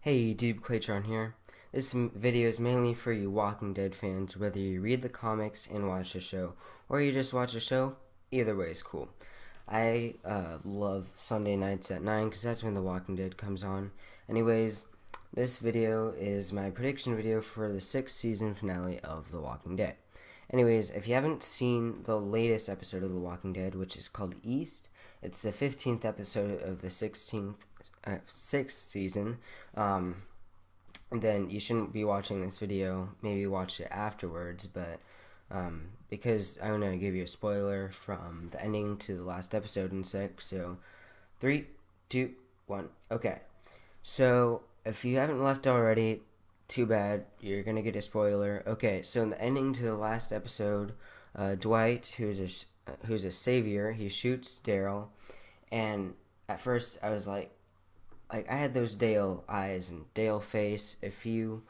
Hey YouTube, Claytron here. This video is mainly for you Walking Dead fans, whether you read the comics and watch the show, or you just watch the show. Either way is cool. I love Sunday nights at 9 because that's when The Walking Dead comes on. Anyways, this video is my prediction video for the 6th season finale of The Walking Dead. Anyways, if you haven't seen the latest episode of The Walking Dead, which is called East, it's the 15th episode of the 6th season. Then you shouldn't be watching this video. Maybe watch it afterwards, but because I'm gonna give you a spoiler from the ending to the last episode in 6. So, 3, 2, 1. Okay. So if you haven't left already, too bad. You're gonna get a spoiler. Okay. So in the ending to the last episode, Dwight, who's a savior, he shoots Daryl, and at first I was like I had those Dale eyes and Dale face. If you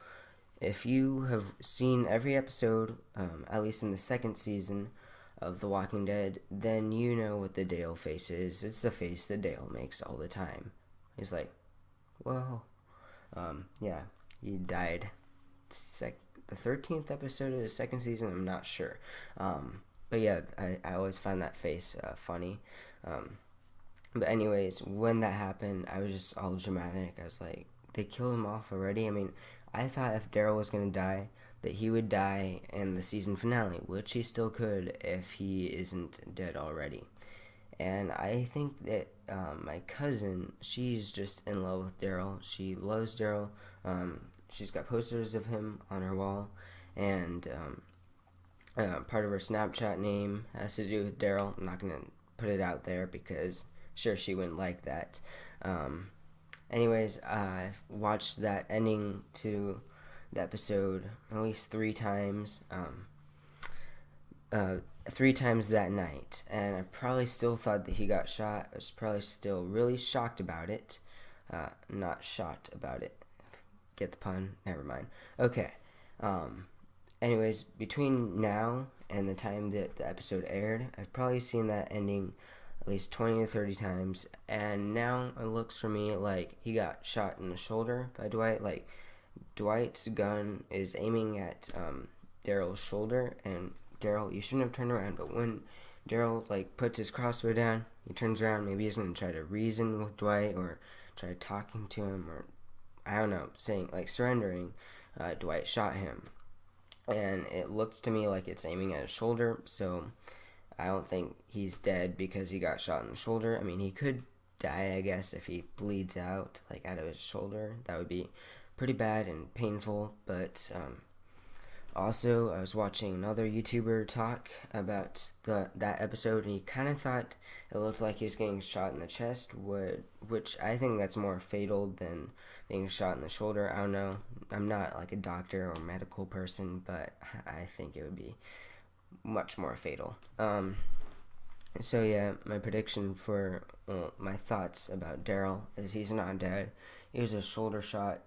have seen every episode, at least in the second season of The Walking Dead, then you know what the Dale face is. It's the face that Dale makes all the time. He's like, whoa. Yeah, he died. The 13th episode of the second season. I'm not sure. But yeah, I always find that face funny. But anyways, when that happened, I was just all dramatic. I was like, they killed him off already? I mean, I thought if Daryl was going to die, that he would die in the season finale, which he still could if he isn't dead already. And I think that my cousin, she's just in love with Daryl. She loves Daryl. She's got posters of him on her wall. And part of her Snapchat name has to do with Daryl. I'm not going to put it out there because sure she wouldn't like that. Anyways, I've watched that ending to the episode at least 3 times. 3 times that night, and I probably still thought that he got shot. I was probably still really shocked about it. Not shocked about it. Get the pun? Never mind. Okay. Anyways, between now and the time that the episode aired, I've probably seen that ending at least 20 or 30 times, and now it looks for me like he got shot in the shoulder by Dwight. Like, Dwight's gun is aiming at Daryl's shoulder, and Daryl, you shouldn't have turned around, but when Daryl like puts his crossbow down, he turns around. Maybe he's gonna try to reason with Dwight or try talking to him, or I don't know, saying like surrendering. Dwight shot him, and it looks to me like it's aiming at his shoulder. So I don't think he's dead because he got shot in the shoulder. I mean, he could die, I guess, if he bleeds out like out of his shoulder. That would be pretty bad and painful, but also, I was watching another YouTuber talk about that episode, and he kind of thought it looked like he was getting shot in the chest, which I think that's more fatal than being shot in the shoulder. I don't know. I'm not like a doctor or medical person, but I think it would be much more fatal. So yeah, my prediction for my thoughts about Daryl is he's not dead. He was a shoulder shot.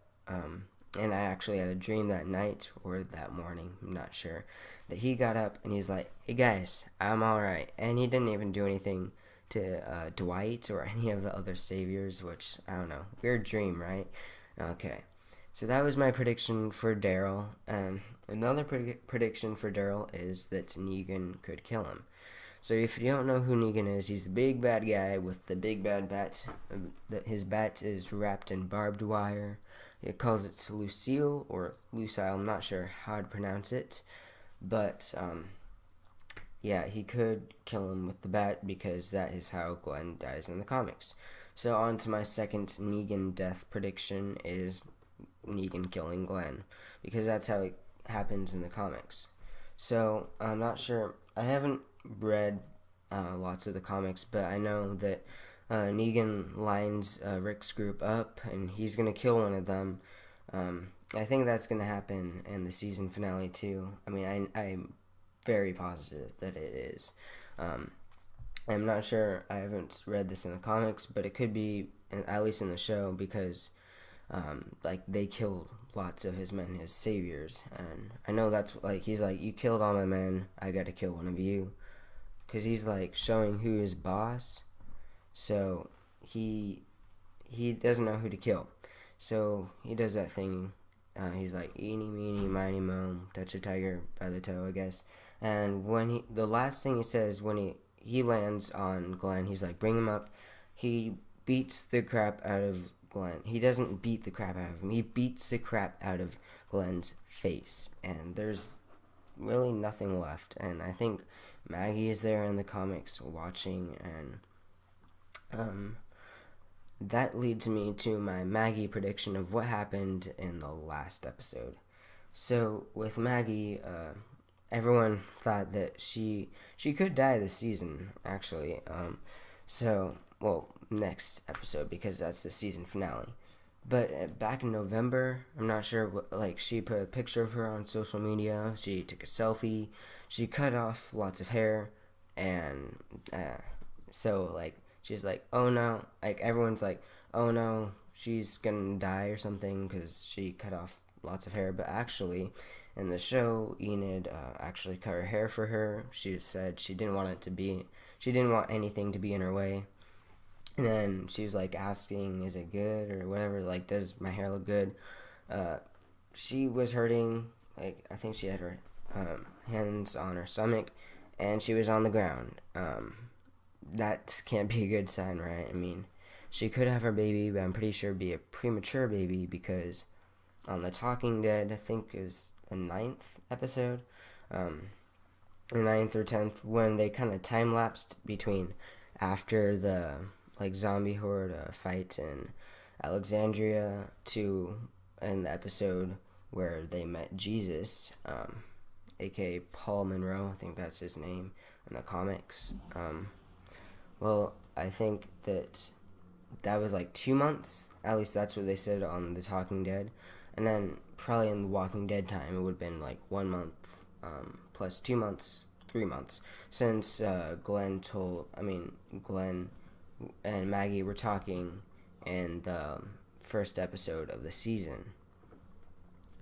And I actually had a dream that night or that morning, I'm not sure, that he got up and he's like, hey guys, I'm alright. And he didn't even do anything to Dwight or any of the other saviors, which, I don't know, weird dream, right? Okay, so that was my prediction for Daryl. Another prediction for Daryl is that Negan could kill him. So if you don't know who Negan is, he's the big bad guy with the big bad bat. His bat is wrapped in barbed wire. It calls it Lucille or Lucille. I'm not sure how to pronounce it, but yeah, he could kill him with the bat because that is how Glenn dies in the comics. So on to my second Negan death prediction is Negan killing Glenn because that's how it happens in the comics. So I'm not sure. I haven't read lots of the comics, but I know that Negan lines Rick's group up, and he's gonna kill one of them. I think that's gonna happen in the season finale too. I mean, I'm very positive that it is. I'm not sure. I haven't read this in the comics, but it could be at least in the show because like they killed lots of his men, his saviors, and I know that's like he's like, you killed all my men. I got to kill one of you, because he's like showing who his boss. So he doesn't know who to kill. So he does that thing. He's like eeny meeny miny mo, touch a tiger by the toe, I guess. And the last thing he says when he lands on Glenn, he's like, bring him up. He beats the crap out of Glenn. He doesn't beat the crap out of him. He beats the crap out of Glenn's face, and there's really nothing left. And I think Maggie is there in the comics watching, and that leads me to my Maggie prediction of what happened in the last episode. So with Maggie, everyone thought that she could die this season, actually. Next episode, because that's the season finale. But back in November, I'm not sure what, she put a picture of her on social media. She took a selfie. She cut off lots of hair, and she's like, oh no, everyone's like, oh no, she's gonna die or something because she cut off lots of hair. But actually, in the show, Enid actually cut her hair for her. She said she didn't want anything to be in her way. And then she was asking, is it good or whatever, does my hair look good? She was hurting, I think she had her hands on her stomach, and she was on the ground. That can't be a good sign, right? I mean, she could have her baby, but I'm pretty sure it'd be a premature baby, because on The Talking Dead, I think it was the 9th episode, the 9th or 10th, when they kind of time-lapsed between after the zombie horde fight in Alexandria to in the episode where they met Jesus, aka Paul Monroe, I think that's his name in the comics. I think that was 2 months, at least that's what they said on The Talking Dead, and then probably in The Walking Dead time it would have been 1 month plus 2 months, 3 months, since Glenn and Maggie were talking in the first episode of the season.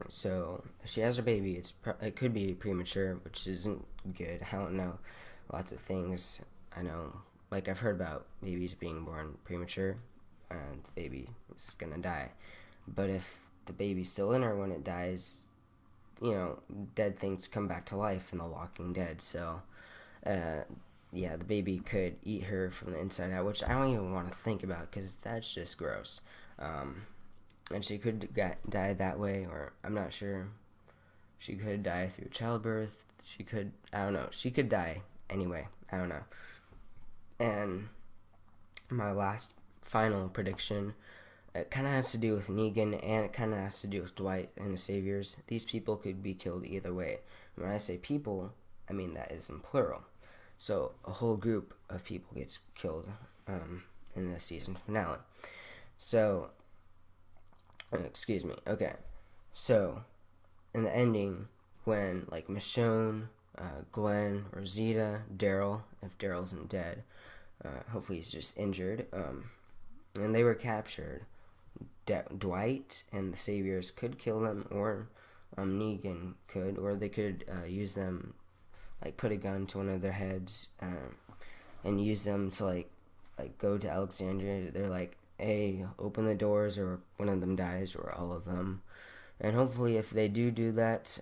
So she has her baby. It could be premature, which isn't good. I don't know. Lots of things I know. I've heard about babies being born premature, and the baby is gonna die. But if the baby's still in her when it dies, dead things come back to life in The Walking Dead. So, yeah, the baby could eat her from the inside out, which I don't even want to think about because that's just gross. And she could die that way, or I'm not sure. She could die through childbirth. I don't know. She could die anyway. I don't know. And my last final prediction, it kind of has to do with Negan, and it kind of has to do with Dwight and the Saviors. These people could be killed either way. When I say people, I mean that is in plural. So a whole group of people gets killed in the season finale. So, excuse me. Okay, so in the ending, when Michonne, Glenn, Rosita, Daryl, if Daryl isn't dead, hopefully he's just injured, and they were captured, Dwight and the Saviors could kill them, or Negan could, or they could use them, put a gun to one of their heads, and use them to go to Alexandria. They're like, hey, open the doors, or one of them dies, or all of them. And hopefully if they do that,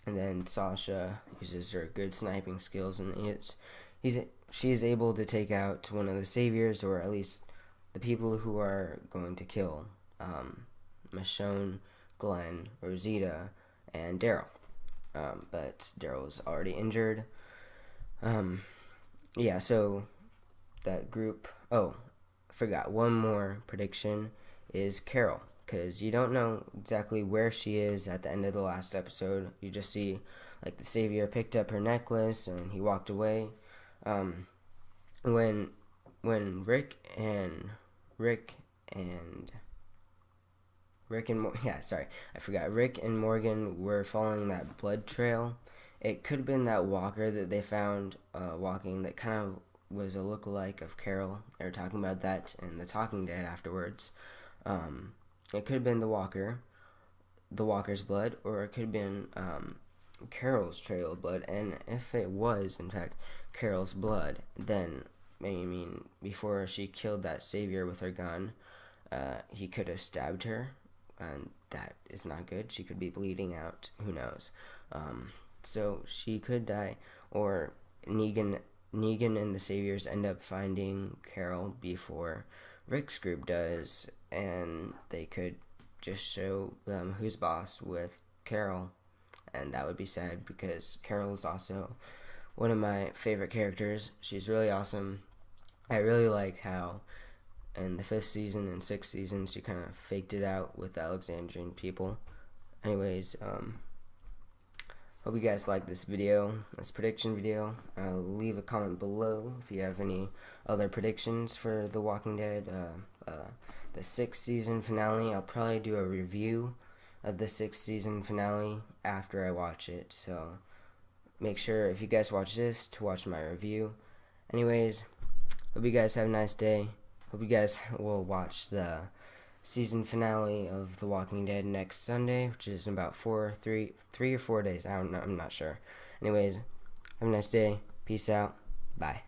and then Sasha uses her good sniping skills, and she is able to take out one of the Saviors, or at least the people who are going to kill Michonne, Glenn, Rosita, and Daryl. But Daryl's already injured. Yeah, so that group... Oh, I forgot. One more prediction is Carol, because you don't know exactly where she is at the end of the last episode. You just see, the Savior picked up her necklace, and he walked away. When Rick and Morgan were following that blood trail, it could have been that walker that they found walking that kind of was a lookalike of Carol. They were talking about that in The Talking Dead afterwards. It could have been the walker's blood, or it could have been Carol's trail of blood. And if it was, in fact, Carol's blood, then, before she killed that Savior with her gun, he could have stabbed her, and that is not good. She could be bleeding out. Who knows? So she could die, or Negan and the Saviors end up finding Carol before Rick's group does, and they could just show them who's boss with Carol, and that would be sad because Carol is also one of my favorite characters. She's really awesome. I really like how in the 5th season and 6th season she kind of faked it out with the Alexandrian people. Anyways, hope you guys like this prediction video. Leave a comment below if you have any other predictions for The Walking Dead. The 6th season finale, I'll probably do a review of the 6th season finale after I watch it. So make sure, if you guys watch this, to watch my review. Anyways, hope you guys have a nice day. Hope you guys will watch the season finale of The Walking Dead next Sunday, which is in about 3 or 4 days. I don't know. I'm not sure. Anyways, have a nice day. Peace out. Bye.